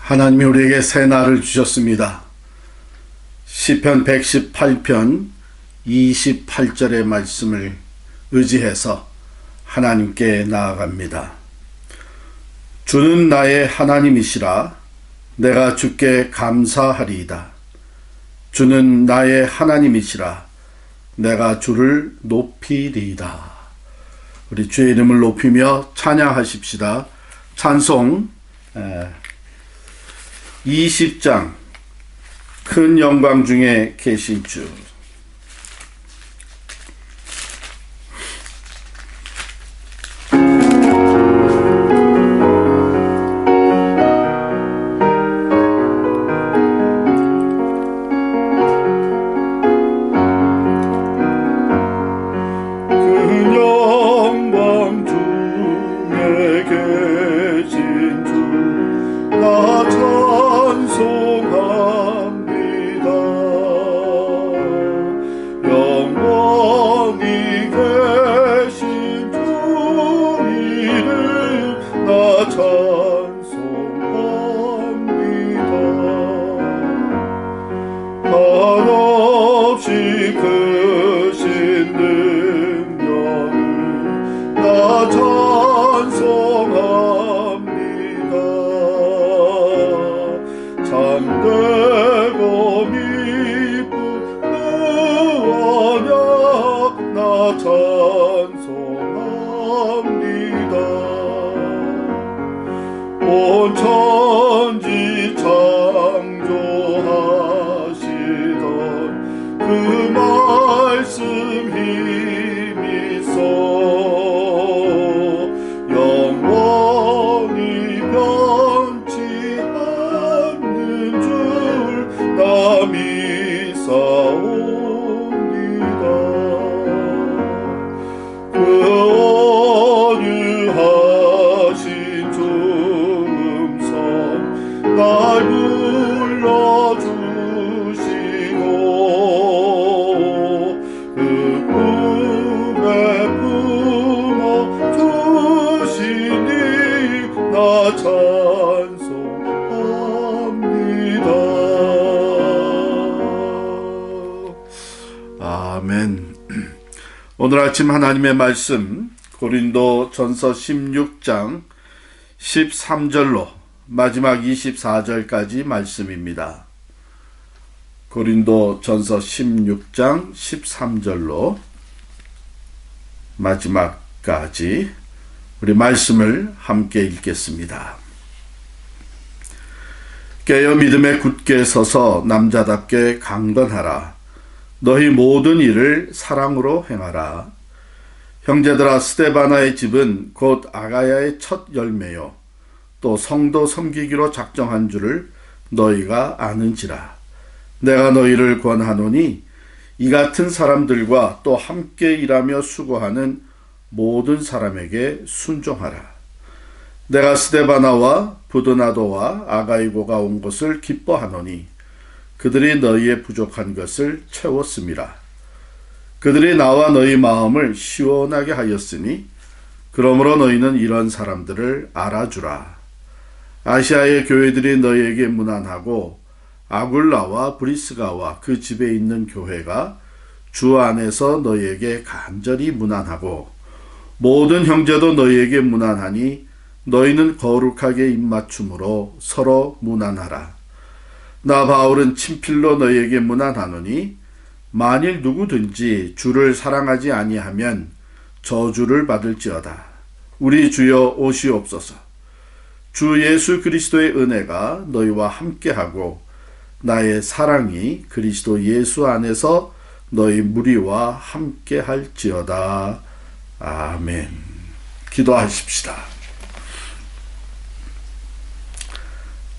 하나님이 우리에게 새 날을 주셨습니다. 시편 118편 28절의 말씀을 의지해서 하나님께 나아갑니다. 주는 나의 하나님이시라. 내가 주께 감사하리이다. 주는 나의 하나님이시라. 내가 주를 높이리이다. 우리 주의 이름을 높이며 찬양하십시다. 찬송 20장 큰 영광 중에 계신 주. 온 천지 창조하시던 그 말씀 힘있어 영원히 변치 않는 줄 나 믿사옵니다. 그 온유하신 중음성 날 불러주시고 그 꿈에 품어주시니 나 찬송합니다. 아멘. 오늘 아침 하나님의 말씀 고린도 전서 16장 13절로 마지막 24절까지 말씀입니다. 고린도 전서 16장 13절로 마지막까지 우리 말씀을 함께 읽겠습니다. 깨어 믿음에 굳게 서서 남자답게 강건하라. 너희 모든 일을 사랑으로 행하라. 형제들아, 스데바나의 집은 곧 아가야의 첫 열매요 또 성도 섬기기로 작정한 줄을 너희가 아는지라. 내가 너희를 권하노니 이 같은 사람들과 또 함께 일하며 수고하는 모든 사람에게 순종하라. 내가 스데바나와 부드나도와 아가이고가 온 것을 기뻐하노니 그들이 너희의 부족한 것을 채웠음이라. 그들이 나와 너희 마음을 시원하게 하였으니 그러므로 너희는 이런 사람들을 알아주라. 아시아의 교회들이 너희에게 문안하고 아굴라와 브리스가와 그 집에 있는 교회가 주 안에서 너희에게 간절히 문안하고 모든 형제도 너희에게 문안하니 너희는 거룩하게 입맞춤으로 서로 문안하라. 나 바울은 친필로 너희에게 문안하노니 만일 누구든지 주를 사랑하지 아니하면 저주를 받을지어다. 우리 주여 오시옵소서. 주 예수 그리스도의 은혜가 너희와 함께하고 나의 사랑이 그리스도 예수 안에서 너희 무리와 함께할지어다. 아멘. 기도하십시다.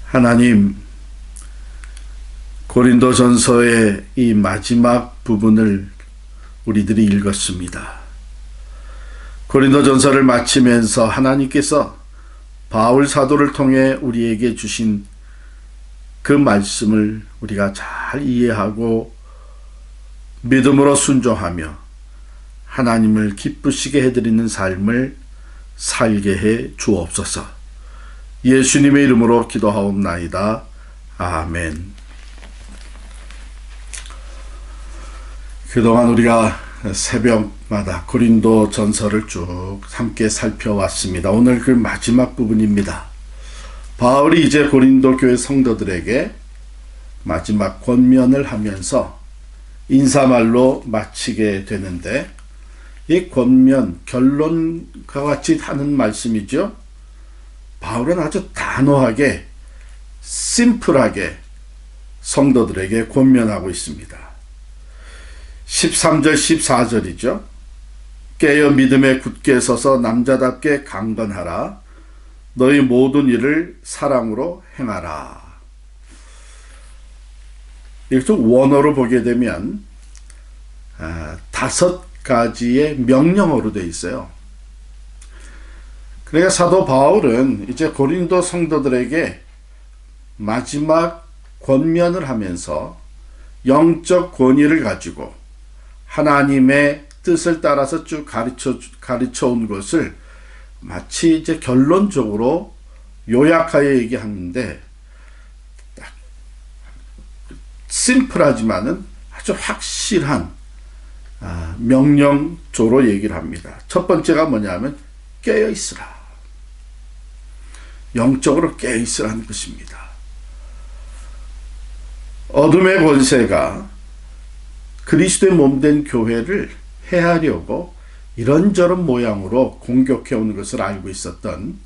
하나님, 고린도전서의 이 마지막 부분을 우리들이 읽었습니다. 고린도전서를 마치면서 하나님께서 바울 사도를 통해 우리에게 주신 그 말씀을 우리가 잘 이해하고 믿음으로 순종하며 하나님을 기쁘시게 해드리는 삶을 살게 해 주옵소서. 예수님의 이름으로 기도하옵나이다. 아멘. 그동안 우리가 새벽마다 고린도 전서를 쭉 함께 살펴왔습니다. 오늘 그 마지막 부분입니다. 바울이 이제 고린도 교회 성도들에게 마지막 권면을 하면서 인사말로 마치게 되는데, 이 권면, 결론과 같이 하는 말씀이죠. 바울은 아주 단호하게, 심플하게 성도들에게 권면하고 있습니다. 13절, 14절이죠. 깨어 믿음에 굳게 서서 남자답게 강건하라. 너희 모든 일을 사랑으로 행하라. 이것을 원어로 보게 되면 5가지의 명령어로 되어 있어요. 그러니까 사도 바울은 이제 고린도 성도들에게 마지막 권면을 하면서 영적 권위를 가지고 하나님의 뜻을 따라서 쭉 가르쳐 온 것을 마치 이제 결론적으로 요약하여 얘기하는데, 심플하지만은 아주 확실한 명령조로 얘기를 합니다. 첫 번째가 뭐냐면 깨어 있으라. 영적으로 깨어 있으라는 것입니다. 어둠의 권세가 그리스도의 몸된 교회를 해하려고 이런저런 모양으로 공격해 오는 것을 알고 있었던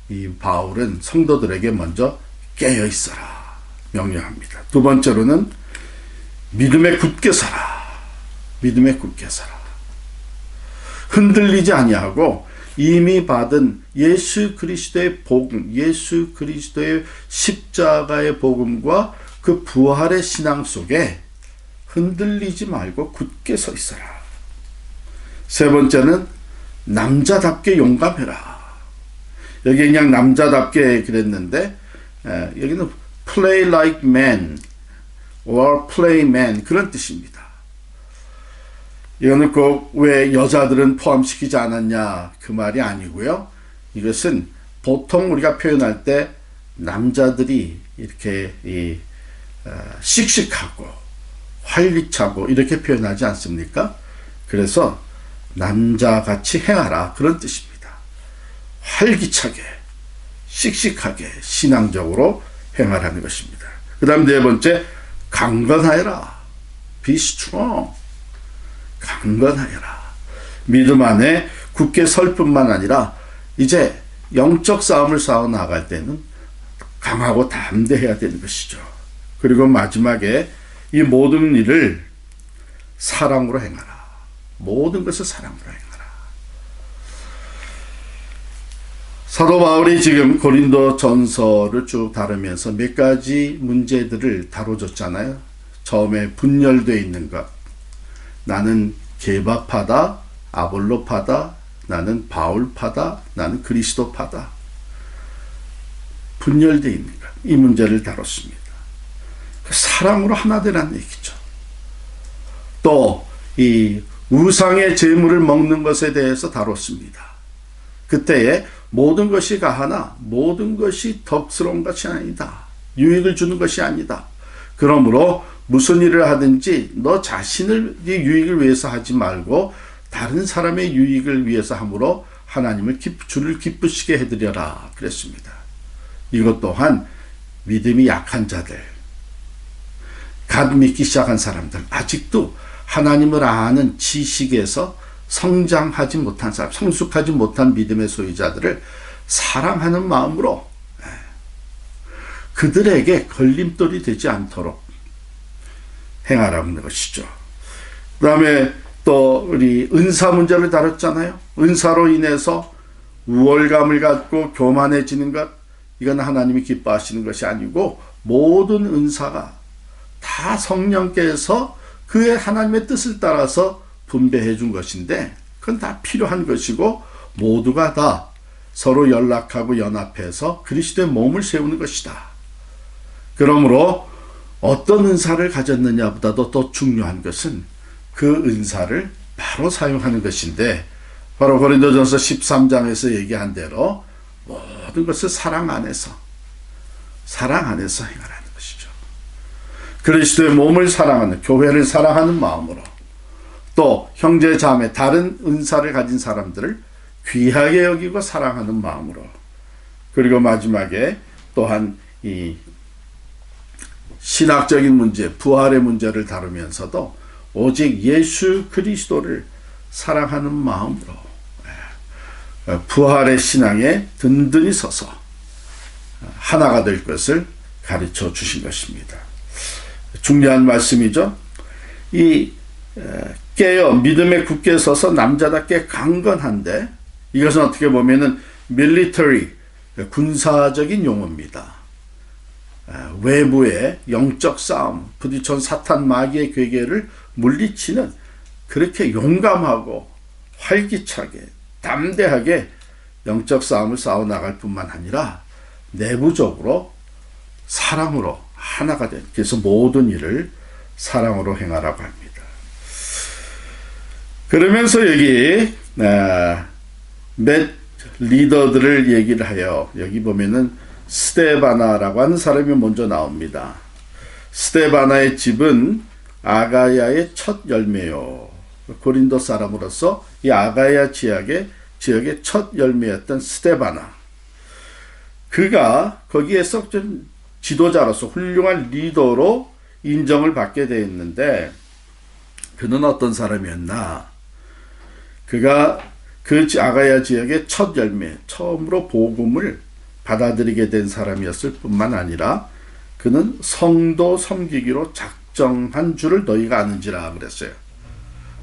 이 바울은 성도들에게 먼저 깨어 있어라 명령합니다. 두 번째로는 믿음에 굳게 서라. 믿음에 굳게 서라. 흔들리지 아니하고 이미 받은 예수 그리스도의 복음, 예수 그리스도의 십자가의 복음과 그 부활의 신앙 속에 흔들리지 말고 굳게 서 있어라. 세 번째는 남자답게 용감해라. 여기 그냥 남자답게 그랬는데 여기는 play like man or play man 그런 뜻입니다. 이거는 꼭 왜 여자들은 포함시키지 않았냐 그 말이 아니고요. 이것은 보통 우리가 표현할 때 남자들이 이렇게 씩씩하고 활기차고 이렇게 표현하지 않습니까? 그래서 남자같이 행하라 그런 뜻입니다. 활기차게 씩씩하게 신앙적으로 행하라는 것입니다. 그 다음 네 번째, 강건하여라. Be strong. 강건하여라. 믿음 안에 굳게 설 뿐만 아니라 이제 영적 싸움을 싸워 나갈 때는 강하고 담대해야 되는 것이죠. 그리고 마지막에 이 모든 일을 사랑으로 행하라. 모든 것을 사랑으로 행하라. 사도 바울이 지금 고린도 전서를 쭉 다루면서 몇 가지 문제들을 다뤄줬잖아요. 처음에 분열되어 있는 것. 나는 게바파다, 아볼로파다, 나는 바울파다, 나는 그리스도파다. 분열되어 있는 것. 이 문제를 다뤘습니다. 사랑으로 하나 되라는 얘기죠. 또 이 우상의 제물을 먹는 것에 대해서 다뤘습니다. 그때에 모든 것이 가하나 모든 것이 덕스러운 것이 아니다. 유익을 주는 것이 아니다. 그러므로 무슨 일을 하든지 너 자신의 유익을 위해서 하지 말고 다른 사람의 유익을 위해서 함으로 하나님을 주를 기쁘시게 해드려라 그랬습니다. 이것 또한 믿음이 약한 자들, 갓 믿기 시작한 사람들, 아직도 하나님을 아는 지식에서 성장하지 못한 사람, 성숙하지 못한 믿음의 소유자들을 사랑하는 마음으로 그들에게 걸림돌이 되지 않도록 행하라는 것이죠. 그 다음에 또 우리 은사 문제를 다뤘잖아요. 은사로 인해서 우월감을 갖고 교만해지는 것, 이건 하나님이 기뻐하시는 것이 아니고 모든 은사가 다 성령께서 그의 하나님의 뜻을 따라서 분배해 준 것인데 그건 다 필요한 것이고 모두가 다 서로 연락하고 연합해서 그리스도의 몸을 세우는 것이다. 그러므로 어떤 은사를 가졌느냐보다도 더 중요한 것은 그 은사를 바로 사용하는 것인데 바로 고린도전서 13장에서 얘기한 대로 모든 것을 사랑 안에서 행하라는 것이죠. 그리스도의 몸을 사랑하는, 교회를 사랑하는 마음으로, 또 형제 자매 다른 은사를 가진 사람들을 귀하게 여기고 사랑하는 마음으로, 그리고 마지막에 또한 이 신학적인 문제, 부활의 문제를 다루면서도 오직 예수 그리스도를 사랑하는 마음으로 부활의 신앙에 든든히 서서 하나가 될 것을 가르쳐 주신 것입니다. 중요한 말씀이죠. 이 깨어 믿음에 굳게 서서 남자답게 강건한데, 이것은 어떻게 보면은 밀리터리, 군사적인 용어입니다. 외부의 영적 싸움, 부딪혀온 사탄 마귀의 괴계를 물리치는, 그렇게 용감하고 활기차게 담대하게 영적 싸움을 싸워 나갈 뿐만 아니라 내부적으로 사랑으로 하나가 된, 그래서 모든 일을 사랑으로 행하라고 합니다. 그러면서 여기 몇 리더들을 얘기를 해요. 여기 보면은 스데바나라고 하는 사람이 먼저 나옵니다. 스데바나의 집은 아가야의 첫 열매요. 고린도 사람으로서 이 아가야 지역의 첫 열매였던 스데바나. 그가 거기에서 좀 지도자로서 훌륭한 리더로 인정을 받게 되었는데, 그는 어떤 사람이었나? 그가 그 아가야 지역의 첫 열매, 처음으로 복음을 받아들이게 된 사람이었을 뿐만 아니라 그는 성도 섬기기로 작정한 줄을 너희가 아는지라 그랬어요.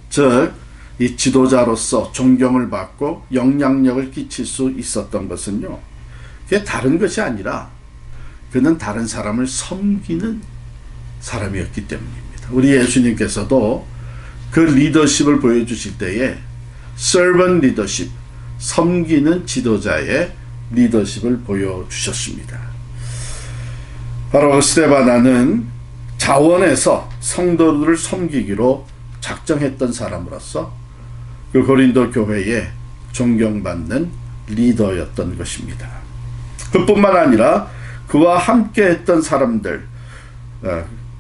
즉, 이 지도자로서 존경을 받고 영향력을 끼칠 수 있었던 것은요, 그게 다른 것이 아니라 그는 다른 사람을 섬기는 사람이었기 때문입니다. 우리 예수님께서도 그 리더십을 보여주실 때에 servant leadership, 섬기는 지도자의 리더십을 보여주셨습니다. 바로 스데바나는 자원에서 성도들을 섬기기로 작정했던 사람으로서 그 고린도 교회에 존경받는 리더였던 것입니다. 그뿐만 아니라 그와 함께 했던 사람들,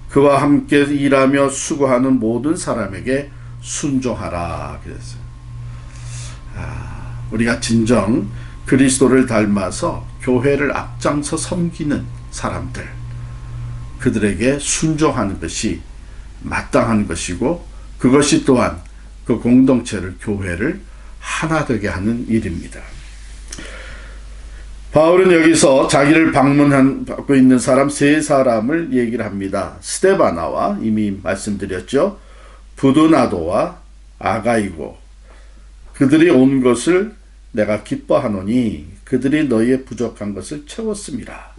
그와 함께 일하며 수고하는 모든 사람에게 순종하라 그랬어요. 우리가 진정 그리스도를 닮아서 교회를 앞장서 섬기는 사람들, 그들에게 순종하는 것이 마땅한 것이고, 그것이 또한 그 공동체를, 교회를 하나 되게 하는 일입니다. 바울은 여기서 자기를 방문하고 있는 사람 세 사람을 얘기를 합니다. 스데바나와 이미 말씀드렸죠. 부두나도와 아가이고, 그들이 온 것을 내가 기뻐하노니 그들이 너희의 부족한 것을 채웠음이라.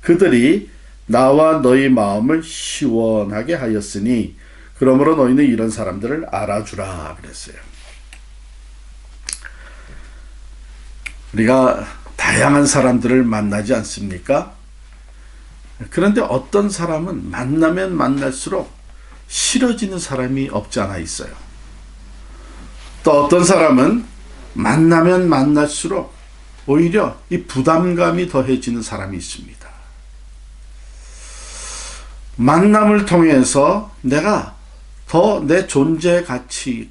그들이 나와 너희 마음을 시원하게 하였으니 그러므로 너희는 이런 사람들을 알아주라 그랬어요. 우리가 다양한 사람들을 만나지 않습니까? 그런데 어떤 사람은 만나면 만날수록 싫어지는 사람이 없지 않아 있어요. 또 어떤 사람은 만나면 만날수록 오히려 이 부담감이 더해지는 사람이 있습니다. 만남을 통해서 내가 더 내 존재 가치,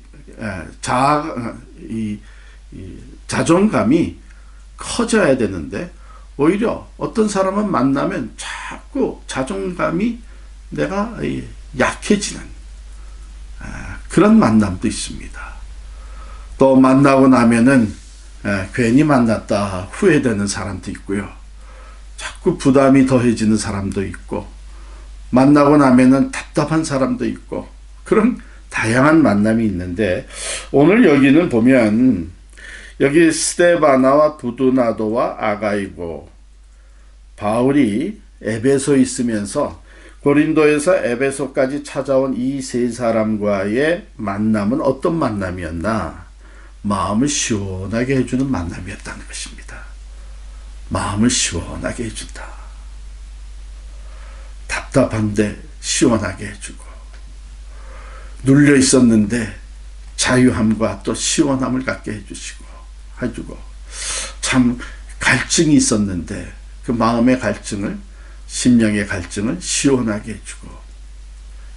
자존감이 커져야 되는데, 오히려 어떤 사람은 만나면 자꾸 자존감이 내가 약해지는 그런 만남도 있습니다. 또 만나고 나면은 괜히 만났다 후회되는 사람도 있고요. 자꾸 부담이 더해지는 사람도 있고, 만나고 나면은 답답한 사람도 있고, 그런 다양한 만남이 있는데, 오늘 여기는 보면 여기 스데바나와 부두나도와 아가이고, 바울이 에베소에 있으면서 고린도에서 에베소까지 찾아온 이 세 사람과의 만남은 어떤 만남이었나? 마음을 시원하게 해주는 만남이었다는 것입니다. 마음을 시원하게 해준다. 답답한데 시원하게 해주고, 눌려 있었는데 자유함과 또 시원함을 갖게 해주고, 참 갈증이 있었는데 그 마음의 갈증을, 심령의 갈증을 시원하게 해주고,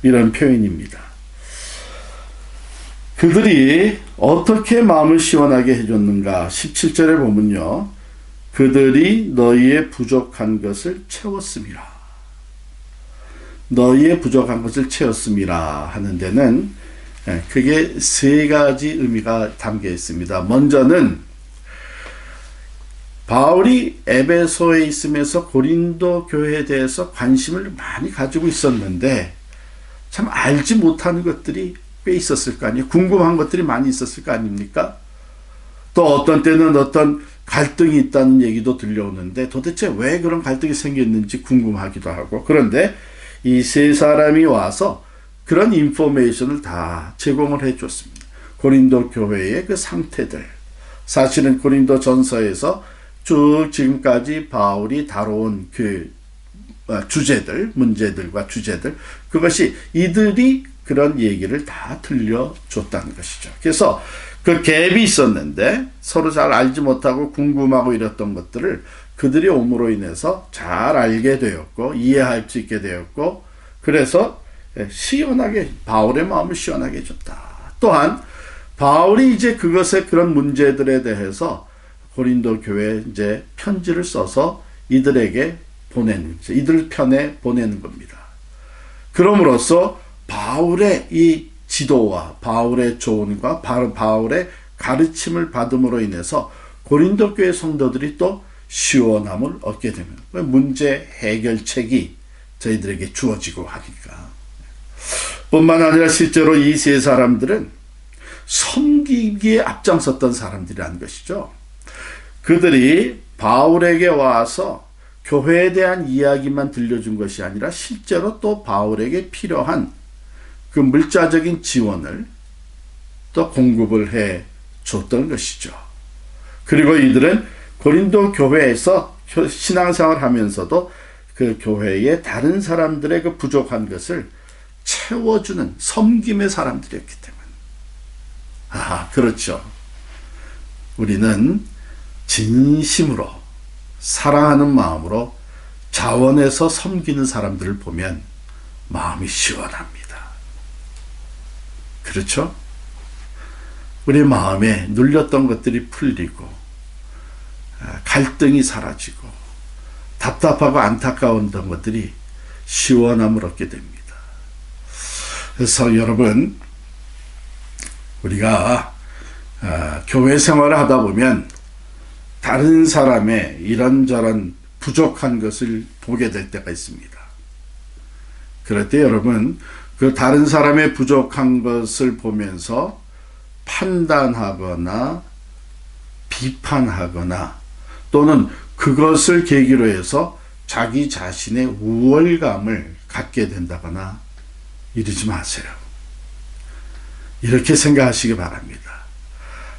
이런 표현입니다. 그들이 어떻게 마음을 시원하게 해줬는가? 17절에 보면요, 그들이 너희의 부족한 것을 채웠음이라. 너희의 부족한 것을 채웠음이라 하는 데는 그게 세 가지 의미가 담겨 있습니다. 먼저는 바울이 에베소에 있으면서 고린도 교회에 대해서 관심을 많이 가지고 있었는데 참 알지 못하는 것들이 꽤 있었을 거 아니에요. 궁금한 것들이 많이 있었을 거 아닙니까? 또 어떤 때는 어떤 갈등이 있다는 얘기도 들려오는데 도대체 왜 그런 갈등이 생겼는지 궁금하기도 하고, 그런데 이 세 사람이 와서 그런 인포메이션을 다 제공을 해줬습니다. 고린도 교회의 그 상태들, 사실은 고린도 전서에서 쭉 지금까지 바울이 다뤄온 그 주제들, 문제들과 주제들, 그것이 이들이 그런 얘기를 다 들려줬다는 것이죠. 그래서 그 갭이 있었는데 서로 잘 알지 못하고 궁금하고 이랬던 것들을 그들이 옴으로 인해서 잘 알게 되었고 이해할 수 있게 되었고, 그래서 시원하게, 바울의 마음을 시원하게 해줬다. 또한 바울이 이제 그것의 그런 문제들에 대해서 고린도 교회에 이제 편지를 써서 이들에게 보내는, 이들 편에 보내는 겁니다. 그럼으로써 바울의 이 지도와 바울의 조언과 바울의 가르침을 받음으로 인해서 고린도 교회 성도들이 또 시원함을 얻게 됩니다. 문제 해결책이 저희들에게 주어지고 하니까. 뿐만 아니라 실제로 이 세 사람들은 섬기기에 앞장섰던 사람들이라는 것이죠. 그들이 바울에게 와서 교회에 대한 이야기만 들려준 것이 아니라 실제로 또 바울에게 필요한 그 물자적인 지원을 또 공급을 해 줬던 것이죠. 그리고 이들은 고린도 교회에서 신앙생활 하면서도 그 교회의 다른 사람들의 그 부족한 것을 채워주는 섬김의 사람들이었기 때문에. 그렇죠. 우리는 진심으로 사랑하는 마음으로 자원해서 섬기는 사람들을 보면 마음이 시원합니다. 그렇죠? 우리 마음에 눌렸던 것들이 풀리고 갈등이 사라지고 답답하고 안타까운 것들이 시원함을 얻게 됩니다. 그래서 여러분, 우리가 교회 생활을 하다 보면 다른 사람의 이런저런 부족한 것을 보게 될 때가 있습니다. 그럴 때 여러분, 그 다른 사람의 부족한 것을 보면서 판단하거나 비판하거나 또는 그것을 계기로 해서 자기 자신의 우월감을 갖게 된다거나 이러지 마세요. 이렇게 생각하시기 바랍니다.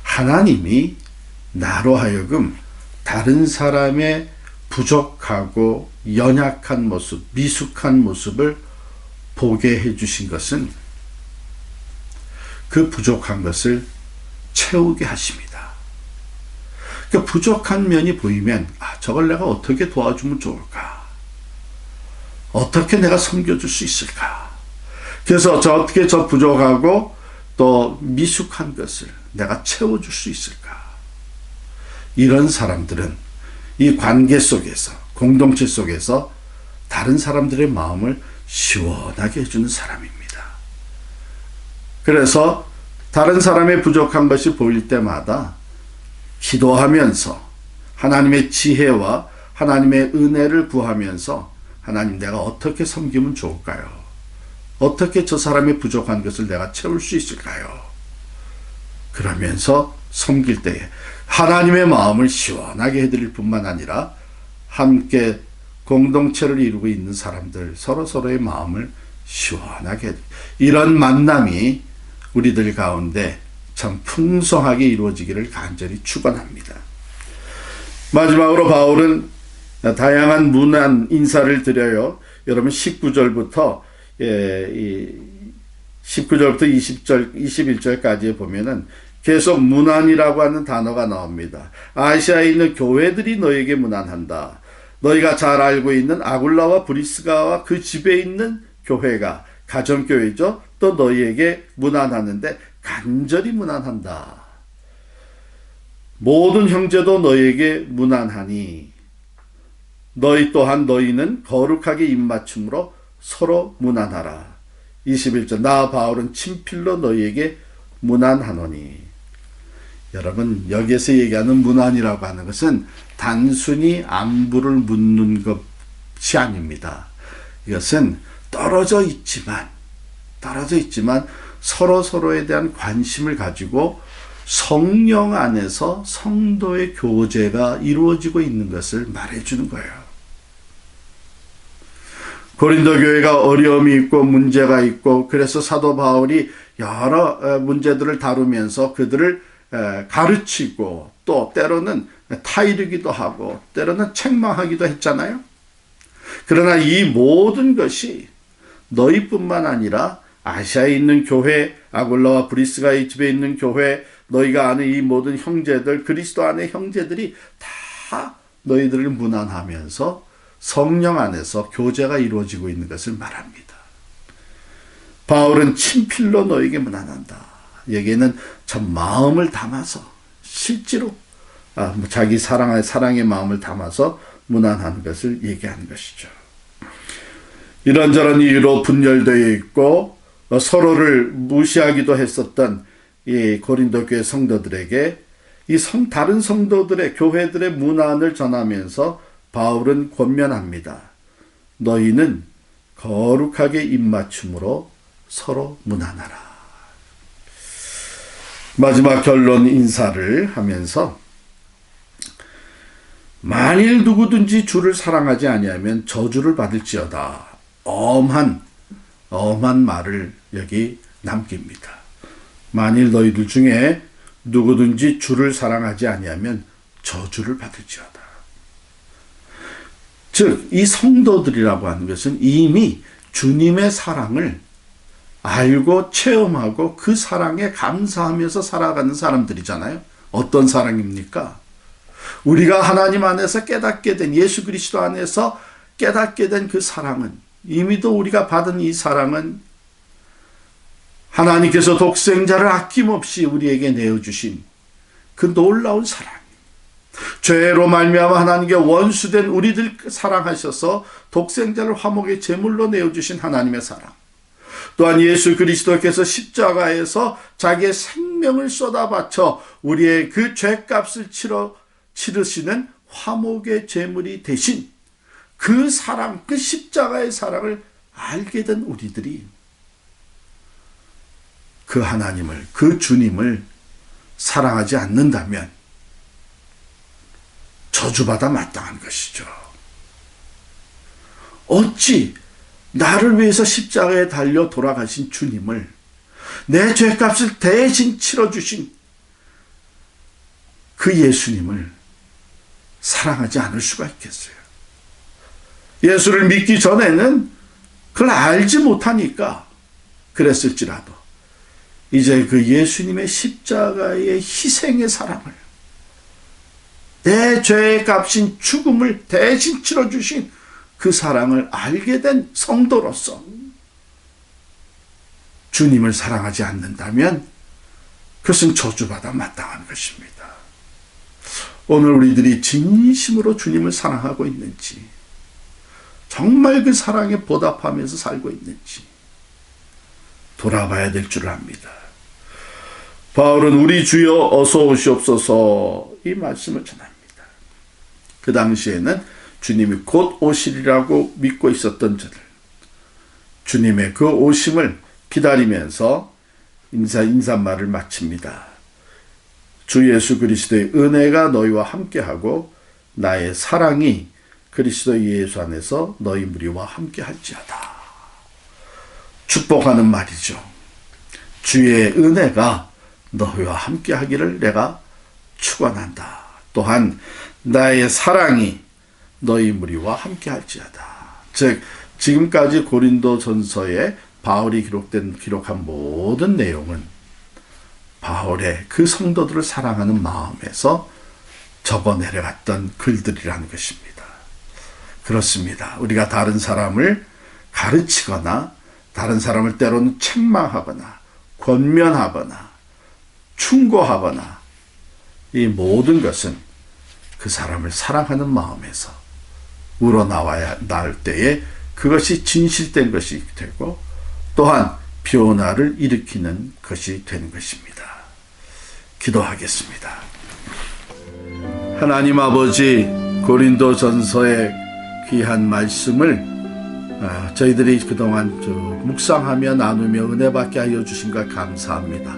하나님이 나로 하여금 다른 사람의 부족하고 연약한 모습, 미숙한 모습을 보게 해주신 것은 그 부족한 것을 채우게 하십니다. 그 부족한 면이 보이면 저걸 내가 어떻게 도와주면 좋을까? 어떻게 내가 섬겨줄 수 있을까? 그래서 어떻게 저 부족하고 또 미숙한 것을 내가 채워줄 수 있을까? 이런 사람들은 이 관계 속에서, 공동체 속에서 다른 사람들의 마음을 시원하게 해주는 사람입니다. 그래서 다른 사람의 부족한 것이 보일 때마다 기도하면서 하나님의 지혜와 하나님의 은혜를 구하면서, 하나님, 내가 어떻게 섬기면 좋을까요? 어떻게 저 사람의 부족한 것을 내가 채울 수 있을까요? 그러면서 섬길 때에 하나님의 마음을 시원하게 해드릴 뿐만 아니라 함께 공동체를 이루고 있는 사람들, 서로서로의 마음을 시원하게 해드릴, 이런 만남이 우리들 가운데 참 풍성하게 이루어지기를 간절히 축원합니다. 마지막으로 바울은 다양한 문안 인사를 드려요. 여러분 19절부터 20절, 21절까지 보면은 계속 문안이라고 하는 단어가 나옵니다. 아시아에 있는 교회들이 너에게 문안한다. 너희가 잘 알고 있는 아굴라와 브리스가와 그 집에 있는 교회가 가정교회죠. 또 너희에게 문안하는데 간절히 문안한다. 모든 형제도 너희에게 문안하니 너희 또한 너희는 거룩하게 입맞춤으로 서로 문안하라. 21절 나 바울은 친필로 너희에게 문안하노니. 여러분 여기에서 얘기하는 문안이라고 하는 것은 단순히 안부를 묻는 것이 아닙니다. 이것은 떨어져 있지만 서로에 대한 관심을 가지고 성령 안에서 성도의 교제가 이루어지고 있는 것을 말해주는 거예요. 고린도 교회가 어려움이 있고 문제가 있고 그래서 사도 바울이 여러 문제들을 다루면서 그들을 가르치고 또 때로는 타이르기도 하고 때로는 책망하기도 했잖아요. 그러나 이 모든 것이 너희뿐만 아니라 아시아에 있는 교회, 아굴라와 브리스가의 집에 있는 교회, 너희가 아는 이 모든 형제들, 그리스도 안의 형제들이 다 너희들을 문안하면서 성령 안에서 교제가 이루어지고 있는 것을 말합니다. 바울은 친필로 너에게 문안한다. 여기에는 참 마음을 담아서 실제로 자기 사랑의 마음을 담아서 문안하는 것을 얘기하는 것이죠. 이런저런 이유로 분열되어 있고 서로를 무시하기도 했었던 이 고린도 교회 성도들에게 다른 성도들의 교회들의 문안을 전하면서 바울은 권면합니다. 너희는 거룩하게 입맞춤으로 서로 문안하라. 마지막 결론 인사를 하면서 만일 누구든지 주를 사랑하지 아니하면 저주를 받을지어다. 엄한 말을 여기 남깁니다. 만일 너희들 중에 누구든지 주를 사랑하지 아니하면 저주를 받을지어다. 즉, 이 성도들이라고 하는 것은 이미 주님의 사랑을 알고 체험하고 그 사랑에 감사하면서 살아가는 사람들이잖아요. 어떤 사랑입니까? 우리가 하나님 안에서 깨닫게 된 예수 그리스도 안에서 깨닫게 된 그 사랑은 이미도 우리가 받은 이 사랑은 하나님께서 독생자를 아낌없이 우리에게 내어주신 그 놀라운 사랑. 죄로 말미암아 하나님께 원수된 우리들 사랑하셔서 독생자를 화목의 제물로 내어주신 하나님의 사랑. 또한 예수 그리스도께서 십자가에서 자기의 생명을 쏟아바쳐 우리의 그 죄값을 치르시는 화목의 제물이 되신 그 사랑, 그 십자가의 사랑을 알게 된 우리들이 그 하나님을, 그 주님을 사랑하지 않는다면 저주받아 마땅한 것이죠. 어찌 나를 위해서 십자가에 달려 돌아가신 주님을, 내 죄값을 대신 치러주신 그 예수님을 사랑하지 않을 수가 있겠어요. 예수를 믿기 전에는 그걸 알지 못하니까 그랬을지라도 이제 그 예수님의 십자가의 희생의 사랑을, 내 죄의 값인 죽음을 대신 치러주신 그 사랑을 알게 된 성도로서 주님을 사랑하지 않는다면 그것은 저주받아 마땅한 것입니다. 오늘 우리들이 진심으로 주님을 사랑하고 있는지, 정말 그 사랑에 보답하면서 살고 있는지 돌아봐야 될 줄 압니다. 바울은 우리 주여 어서 오시옵소서 이 말씀을 전합니다. 그 당시에는 주님이 곧 오시리라고 믿고 있었던 자들, 주님의 그 오심을 기다리면서 인사말을 마칩니다. 주 예수 그리스도의 은혜가 너희와 함께하고 나의 사랑이 그리스도 예수 안에서 너희 무리와 함께할지어다. 축복하는 말이죠. 주의 은혜가 너희와 함께하기를 내가 축원한다. 또한 나의 사랑이 너희 무리와 함께할지어다. 즉 지금까지 고린도전서에 바울이 기록한 모든 내용은 바울의 그 성도들을 사랑하는 마음에서 적어 내려갔던 글들이라는 것입니다. 그렇습니다. 우리가 다른 사람을 가르치거나 다른 사람을 때로는 책망하거나 권면하거나 충고하거나 이 모든 것은 그 사람을 사랑하는 마음에서 우러나와야 나올 때에 그것이 진실된 것이 되고 또한 변화를 일으키는 것이 되는 것입니다. 기도하겠습니다. 하나님 아버지, 고린도전서의 귀한 말씀을 저희들이 그동안 묵상하며 나누며 은혜 받게 하여 주신 것 감사합니다.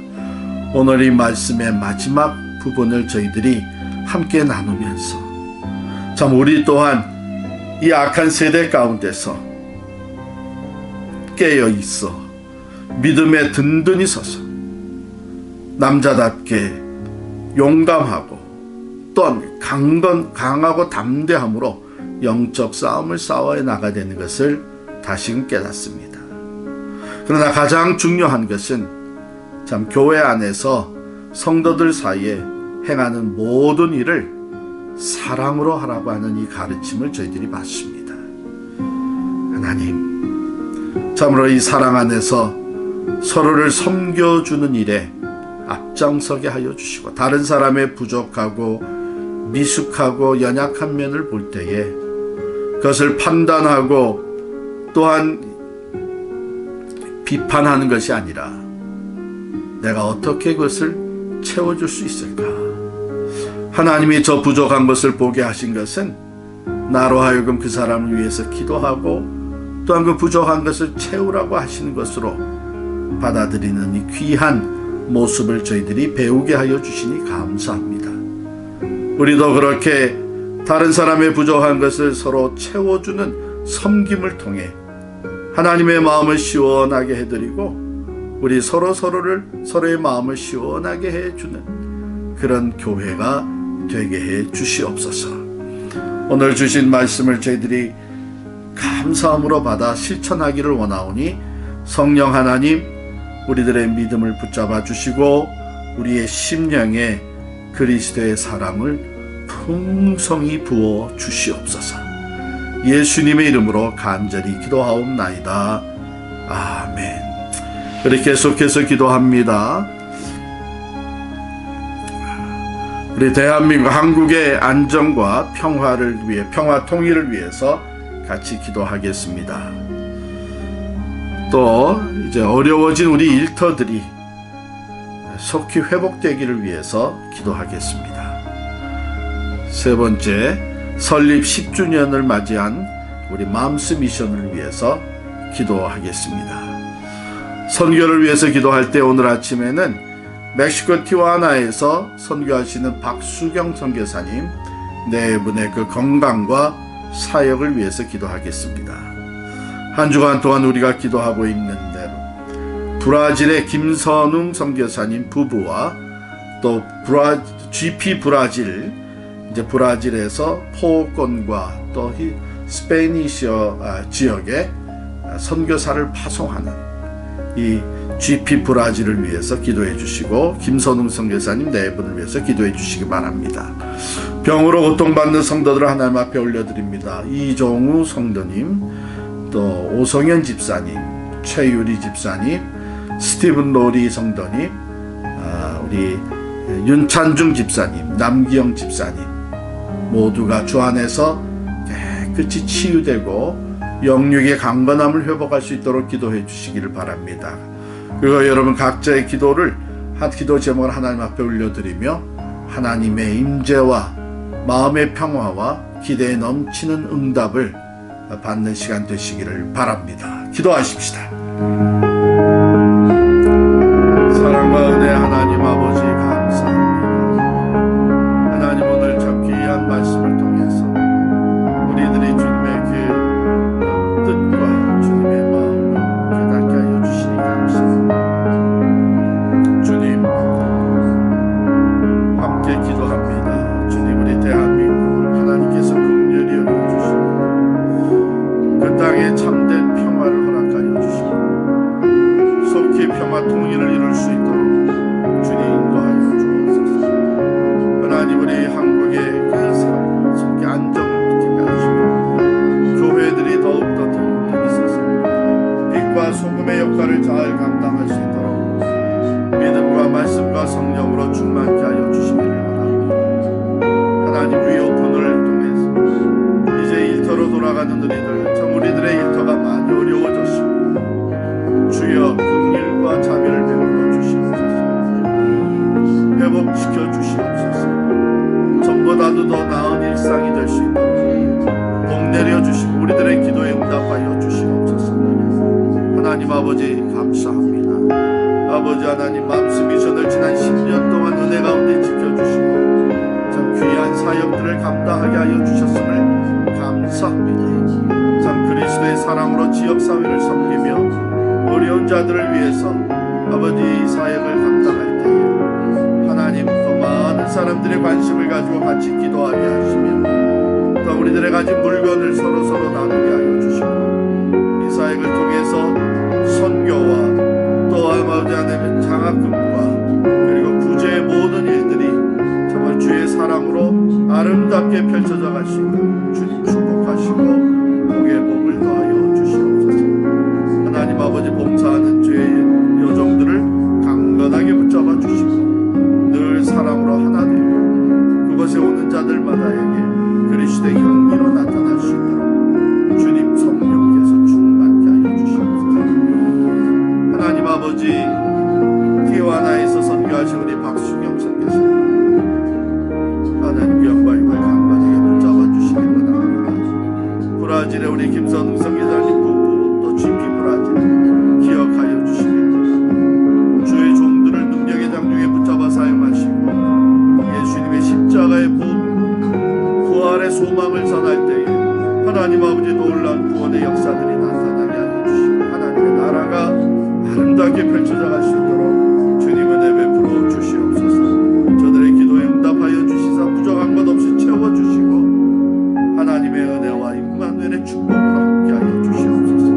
오늘 이 말씀의 마지막 부분을 저희들이 함께 나누면서 참 우리 또한 이 악한 세대 가운데서 깨어 있어 믿음에 든든히 서서 남자답게 용감하고 또한 강하고 담대함으로 영적 싸움을 싸워야 나가야 되는 것을 다시금 깨닫습니다. 그러나 가장 중요한 것은 참 교회 안에서 성도들 사이에 행하는 모든 일을 사랑으로 하라고 하는 이 가르침을 저희들이 받습니다. 하나님, 참으로 이 사랑 안에서 서로를 섬겨주는 일에 앞장서게 하여 주시고 다른 사람의 부족하고 미숙하고 연약한 면을 볼 때에 그것을 판단하고 또한 비판하는 것이 아니라 내가 어떻게 그것을 채워줄 수 있을까? 하나님이 저 부족한 것을 보게 하신 것은 나로 하여금 그 사람을 위해서 기도하고 또한 그 부족한 것을 채우라고 하시는 것으로 받아들이는 이 귀한 모습을 저희들이 배우게 하여 주시니 감사합니다. 우리도 그렇게 다른 사람의 부족한 것을 서로 채워주는 섬김을 통해 하나님의 마음을 시원하게 해드리고 우리 서로의 마음을 시원하게 해주는 그런 교회가 되게 해 주시옵소서. 오늘 주신 말씀을 저희들이 감사함으로 받아 실천하기를 원하오니 성령 하나님 우리들의 믿음을 붙잡아 주시고 우리의 심령에 그리스도의 사랑을 풍성히 부어 주시옵소서. 예수님의 이름으로 간절히 기도하옵나이다. 아멘. 우리 계속해서 기도합니다. 우리 대한민국 한국의 안정과 평화를 위해 평화 통일을 위해서 같이 기도하겠습니다. 또 이제 어려워진 우리 일터들이 속히 회복되기를 위해서 기도하겠습니다. 세 번째, 설립 10주년을 맞이한 우리 맘스 미션을 위해서 기도하겠습니다. 선교를 위해서 기도할 때 오늘 아침에는 멕시코 티와나에서 선교하시는 박수경 선교사님 네 분의 그 건강과 사역을 위해서 기도하겠습니다. 한 주간 동안 우리가 기도하고 있는 대로 브라질의 김선웅 선교사님 부부와 또 GP 브라질 이제 브라질에서 포건과 또 스페니시어 지역에 선교사를 파송하는 이 GP 브라질을 위해서 기도해 주시고 김선웅 선교사님 네 분을 위해서 기도해 주시기 바랍니다. 병으로 고통받는 성도들을 하나님 앞에 올려드립니다. 이종우 성도님, 또 오성현 집사님, 최유리 집사님, 스티븐 로리 성도님, 우리 윤찬중 집사님, 남기영 집사님 모두가 주 안에서 깨끗이 치유되고 영육의 강건함을 회복할 수 있도록 기도해 주시기를 바랍니다. 그리고 여러분 각자의 기도를 기도 제목을 하나님 앞에 올려드리며 하나님의 임재와 마음의 평화와 기대에 넘치는 응답을 받는 시간 되시기를 바랍니다. 기도하십시다. 사랑과 은혜 하나님 아버지 감사합니다. 하나님 오늘 참 귀한 말씀을 통해서 우리들이 주님의 그 뜻과 주님의 마음을 깨닫게 하여 주시니 감사합니다. 주님 함께 기도합니다. 주님 우리 대한민국을 하나님께서 긍휼히 여겨주시고 그 땅에 참된 평화를 허락하여 주시고 속히 평화 통일을 이룰 수 있도록 주님 며느리들 참 우리들의 일터가 많이 어려워졌습니다. 주여 긍휼과 자비를 베풀어 주시옵소서. 회복시켜 주시옵소서. 전보다도 더 나은 일상이 될 수 있도록 복 내려주시고 우리들의 기도에 응답하여 주시옵소서. 하나님 아버지 감사합니다. 아버지 하나님 맘스 미션을 지난 10년 동안 은혜 가운데 지켜주시고 참 귀한 사역들을 감당하게 하여 주셨음을 감사합니다. 참 그리스도의 사랑으로 지역사회를 섬기며 어려운 자들을 위해서 아버지 이 사역을 감당할 때에 하나님 더 많은 사람들의 관심을 가지고 같이 기도하게 하시며 또 우리들의 가진 물건을 서로 나누게 하여 주시고 이 사역을 통해서 선교와 또 아버지 하나님의 장학금과 그리고 구제의 모든 일들이 정말 주의 사랑으로 아름답게 펼쳐져 갈 수 있도록 주님 축복하시고 복의 복을 더하여 주시옵소서. 하나님 아버지 봉사하는 주의 여종들을 강건하게 붙잡아 주시고 늘 사랑으로 하나 되며 그곳에 오는 자들마다에게 그리스도의 향기로 나타날 수 있도록 주님 성령께서 충만케 하여 주시옵소서. 하나님 아버지 티와나에서 선교하신 우리 박수경 선교사님 하나님 영광을 강건하게 붙잡아 주시기 바랍니다. 브라질의 우리 김선웅 선교사님 부부 또 GP 브라질 기억하여 주시기 바랍니다. 주의 종들을 능력의 장중에 붙잡아 사용하시고 예수님의 십자가의 보험 부활의 소망을 전할 때에 하나님 아버지 놀라운 구원의 역사들이 나타나게 하여 주시고 하나님의 나라가 아름답게 펼쳐져 갈 수 있도록 주님 은혜 베풀어 주시옵소서. 저들의 기도에 응답하여 주시사 부족한 것 없이 채워주시고 하나님의 은혜와 임마누엘의 축복으로 함께하여 주시옵소서.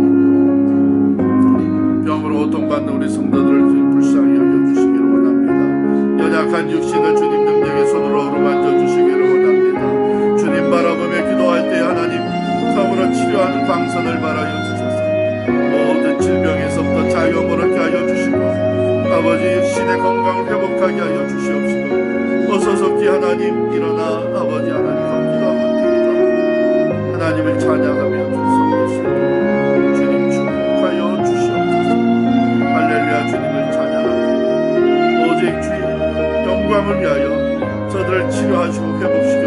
병으로 고통받는 우리 성도들을 주님 불쌍히 여겨주시기를 원합니다. 연약한 육신을 주님 능력의 손으로 어루만져 주시기를 원합니다. 주님 바라보며 기도할 때 하나님 참으로 치료하는 방선을 바라여 주셔서 모든 질병에서부터 자유함을 얻게 하여 주시고 아버지 신의 건강을 회복하게 하여 주시옵시고 어서서기 하나님 일어나 아버지 하나님 걷기도 하고 뛰기도 하나님을 찬양하며 섬기시고 주님 축복하여 주시옵소서. 할렐루야 주님을 찬양하며 오직 주의 영광을 위하여 저들을 치료하시고 회복시켜